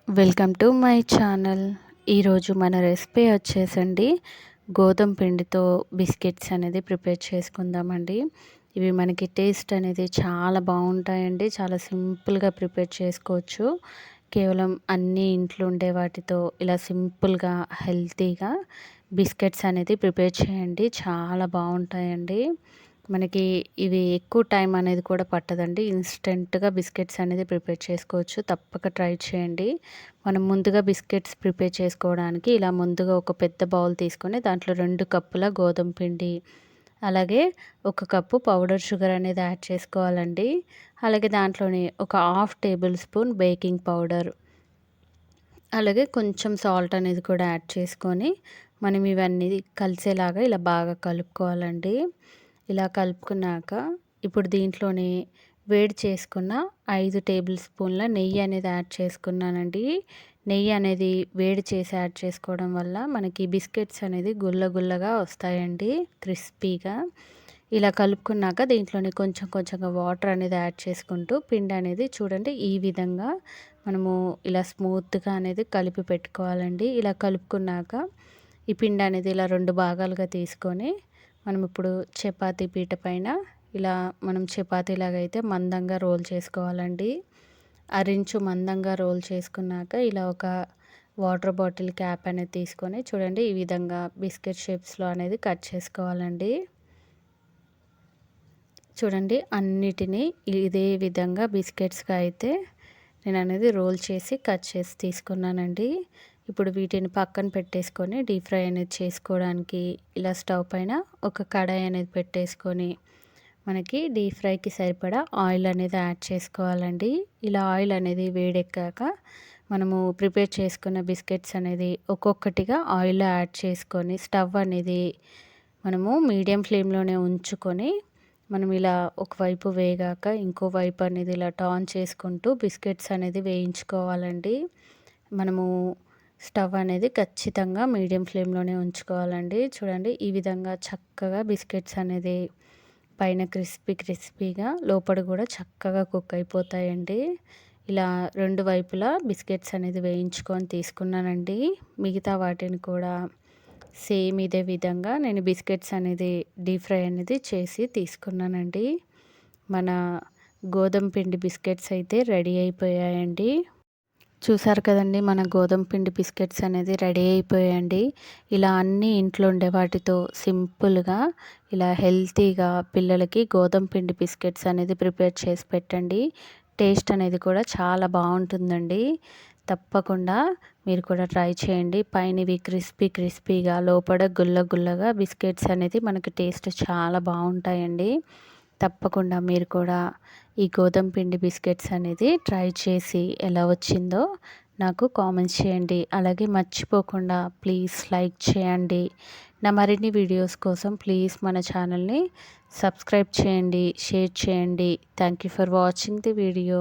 Welcome to my channel. ఈరోజు మన recipe వచ్చేసండి గోధుమ పిండితో బిస్కెట్స్ అనేది ప్రిపేర్ చేసుకుందామండి. ఇవి మనకి టేస్ట్ అనేది చాలా బాగుంటాయండి. చాలా సింపుల్గా ప్రిపేర్ చేసుకోవచ్చు. కేవలం అన్నీ ఇంట్లో ఉండే వాటితో ఇలా సింపుల్గా హెల్తీగా బిస్కెట్స్ అనేది ప్రిపేర్ చేయండి. చాలా బాగుంటాయండి. మనకి ఇవి ఎక్కువ టైం అనేది కూడా పట్టదండి. ఇన్స్టెంట్‌గా బిస్కెట్స్ అనేది ప్రిపేర్ చేసుకోవచ్చు. తప్పక ట్రై చేయండి. మనం ముందుగా బిస్కెట్స్ ప్రిపేర్ చేసుకోవడానికి ఇలా ముందుగా ఒక పెద్ద బౌల్ తీసుకొని దాంట్లో 2 కప్పుల గోధుమ పిండి, అలాగే 1 కప్పు పౌడర్ షుగర్ అనేది యాడ్ చేసుకోవాలండి. అలాగే దాంట్లోనే ఒక half table spoon baking powder, అలాగే కొంచెం సాల్ట్ అనేది కూడా యాడ్ చేసుకొని మనం ఇవన్నీ కలిసేలాగా ఇలా బాగా కలుపుకోవాలండి. ఇలా కలుపుకున్నాక ఇప్పుడు దీంట్లోనే వేడి చేసుకున్న 5 టేబుల్ స్పూన్ల నెయ్యి అనేది యాడ్ చేసుకున్నానండి. నెయ్యి అనేది వేడి చేసి యాడ్ చేసుకోవడం వల్ల మనకి బిస్కెట్స్ అనేది గుల్ల గుల్లగా వస్తాయండి, క్రిస్పీగా. ఇలా కలుపుకున్నాక దీంట్లోనే కొంచెం కొంచెంగా వాటర్ అనేది యాడ్ చేసుకుంటూ పిండి అనేది చూడండి ఈ విధంగా మనము ఇలా స్మూత్గా అనేది కలిపి పెట్టుకోవాలండి. ఇలా కలుపుకున్నాక ఈ పిండి అనేది ఇలా 2 భాగాలుగా తీసుకొని మనం ఇప్పుడు చపాతీ పీట పైన ఇలా మనం చపాతీలాగా అయితే మందంగా రోల్ చేసుకోవాలండి. అరించు మందంగా రోల్ చేసుకున్నాక ఇలా ఒక వాటర్ బాటిల్ క్యాప్ అనేది తీసుకొని చూడండి ఈ విధంగా బిస్కెట్ షేప్స్లో అనేది కట్ చేసుకోవాలండి. చూడండి అన్నిటినీ ఇదే విధంగా బిస్కెట్స్గా అయితే నేను అనేది రోల్ చేసి కట్ చేసి తీసుకున్నానండి. ఇప్పుడు వీటిని పక్కన పెట్టేసుకొని డీప్ ఫ్రై అనేది చేసుకోవడానికి ఇలా స్టవ్ పైన ఒక కడాయి అనేది పెట్టేసుకొని మనకి డీప్ ఫ్రైకి సరిపడా ఆయిల్ అనేది యాడ్ చేసుకోవాలండి. ఇలా ఆయిల్ అనేది వేడెక్కాక మనము ప్రిపేర్ చేసుకున్న బిస్కెట్స్ అనేది ఒక్కొక్కటిగా ఆయిల్లో యాడ్ చేసుకొని స్టవ్ అనేది మనము మీడియం ఫ్లేమ్లోనే ఉంచుకొని మనం ఇలా ఒకవైపు వేగాక ఇంకో వైపు అనేది ఇలా టర్న్ చేసుకుంటూ బిస్కెట్స్ అనేది వేయించుకోవాలండి. మనము స్టవ్ అనేది ఖచ్చితంగా మీడియం ఫ్లేమ్లోనే ఉంచుకోవాలండి. చూడండి ఈ విధంగా చక్కగా బిస్కెట్స్ అనేది పైన క్రిస్పీగా లోపల కూడా చక్కగా కుక్ అయిపోతాయండి. ఇలా 2 వైపులా బిస్కెట్స్ అనేది వేయించుకొని తీసుకున్నానండి. మిగతా వాటిని కూడా సేమ్ ఇదే విధంగా నేను బిస్కెట్స్ అనేది డీప్ ఫ్రై అనేది చేసి తీసుకున్నానండి. మన గోధుమ పిండి బిస్కెట్స్ అయితే రెడీ అయిపోయాయండి. చూసారు కదండి, మన గోధుమ పిండి బిస్కెట్స్ అనేది రెడీ అయిపోయాయండి. ఇలా అన్నీ ఇంట్లో ఉండే వాటితో సింపుల్గా ఇలా హెల్తీగా పిల్లలకి గోధుమ పిండి బిస్కెట్స్ అనేది ప్రిపేర్ చేసి పెట్టండి. టేస్ట్ అనేది కూడా చాలా బాగుంటుందండి. తప్పకుండా మీరు కూడా ట్రై చేయండి. పైన ఇవి క్రిస్పీగా లోపల గుల్లగా బిస్కెట్స్ అనేది మనకి టేస్ట్ చాలా బాగుంటాయండి. తప్పకుండా మీరు కూడా ఈ గోధుమ పిండి బిస్కెట్స్ అనేది ట్రై చేసి ఎలా వచ్చిందో నాకు కామెంట్స్ చేయండి. అలాగే మర్చిపోకుండా ప్లీజ్ లైక్ చేయండి. నా మరిన్ని వీడియోస్ కోసం ప్లీజ్ మన ఛానల్ని సబ్స్క్రైబ్ చేయండి, షేర్ చేయండి. Thank you for watching the video.